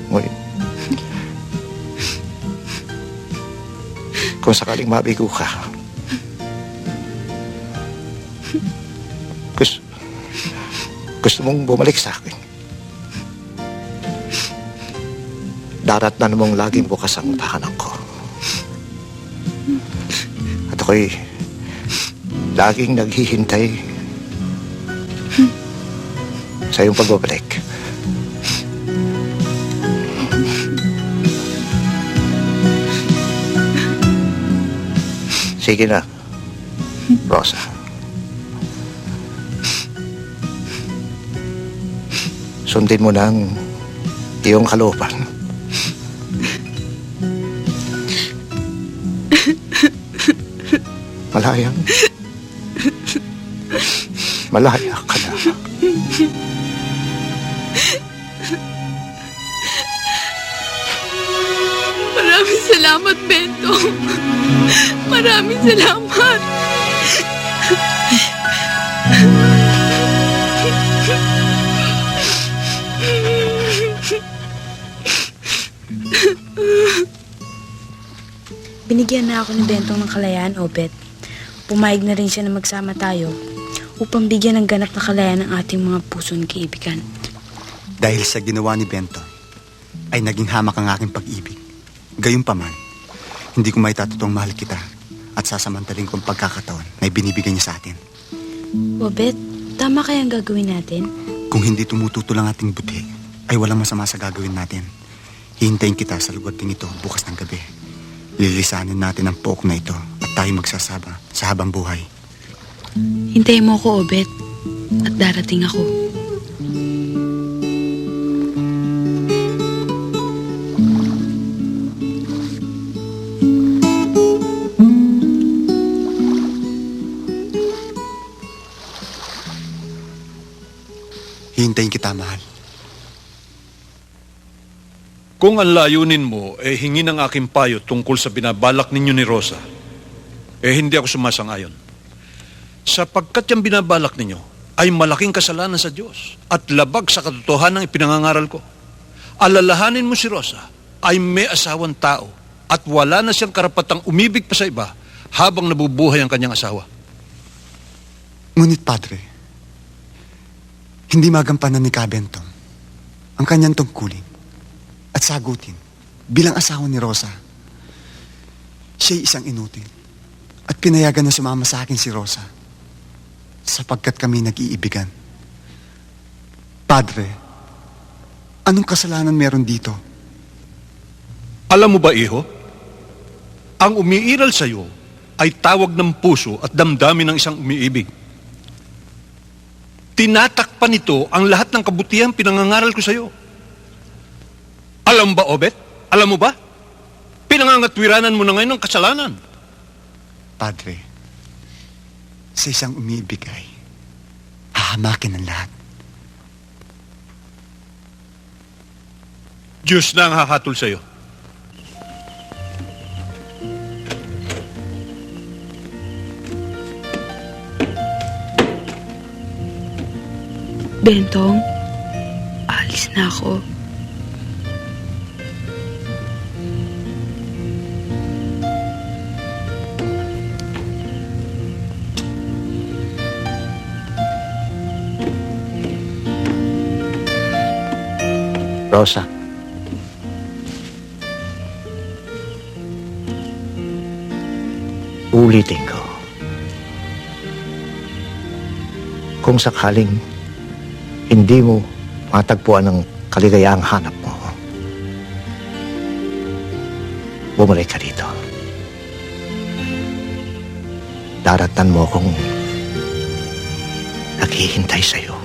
Ngunit, kung sakaling mabigo ka, gusto mong bumalik sa akin, daratnan mong laging bukas ang tahanan ko. At ako'y laging naghihintay sa iyong pagbabalik. Sige na, Rosa. Sundin mo na ang iyong kalooban. Malaya ka na. Maraming salamat, Bento. Maraming salamat. Binigyan na ako ni Bentong ng kalayaan, Obet. Pumayag na rin siya na magsama tayo upang bigyan ng ganap na kalayaan ang ating mga puso ng kaibigan. Dahil sa ginawa ni Bento, ay naging hamak ang aking pag-ibig. Gayunpaman, hindi ko maitatutong mahal kita at sasamantaling kong pagkakataon na ibinibigay niya sa atin. Obet, tama kayang gagawin natin? Kung hindi tumututol ang ating buti, ay walang masama sa gagawin natin. Hihintayin kita sa lugar ding ito bukas ng gabi. Lilisanin natin ang pook na ito at tayo magsasama sa habang buhay. Hintayin mo ako, Obet, at darating ako. Hihintayin kita, mahal. Kung ang layunin mo hingi ng aking payo tungkol sa binabalak ninyo ni Rosa, hindi ako sumasang-ayon. Sapagkat yung binabalak ninyo ay malaking kasalanan sa Diyos at labag sa katotohanan ng ipinangangaral ko. Alalahanin mo si Rosa ay may asawang tao at wala na siyang karapatang umibig pa sa iba habang nabubuhay ang kanyang asawa. Ngunit, Padre, hindi magampanan ni Kabentong ang kanyang tungkulin at sagutin bilang asawa ni Rosa. Siya'y isang inutil at pinayagan na sumama sa akin si Rosa sapagkat kami nag-iibigan. Padre, anong kasalanan meron dito? Alam mo ba, iho? Ang umiiral sa iyo ay tawag ng puso at damdamin ng isang umiibig. Tinatakpan nito ang lahat ng kabutihang pinangangaral ko sa iyo. Alam ba, Obet? Alam mo ba? Pinangangatwiranan mo na ngayon ng kasalanan. Padre, sa isang umiibig ay hahamakin ang lahat. Diyos na ang hahatol sa iyo. Bentong, alis na ako. Rosa. Ulitin ko. Kung sakaling hindi mo matagpuan ang kaligayaang hanap mo, bumalik ka dito. Daratan mo kung naghihintay sa'yo.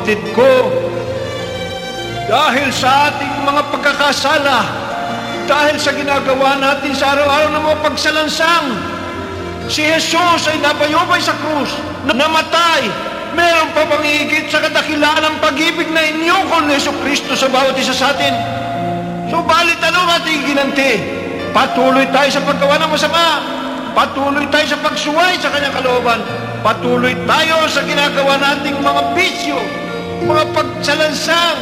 kapatid ko. Dahil sa ating mga pagkakasala, dahil sa ginagawa natin sa araw-araw ng mga pagsalansang, si Jesus ay nabayubay sa krus, namatay. Meron pa bang higit sa kadakilaan ng pag-ibig na inyukol ni Jesucristo sa bawat isa sa atin? Subalit ano ang ating ginanti? Patuloy tayo sa paggawa ng masama. Patuloy tayo sa pagsuway sa kanyang kalooban. Patuloy tayo sa ginagawa nating mga bisyo, mga pagsalansang,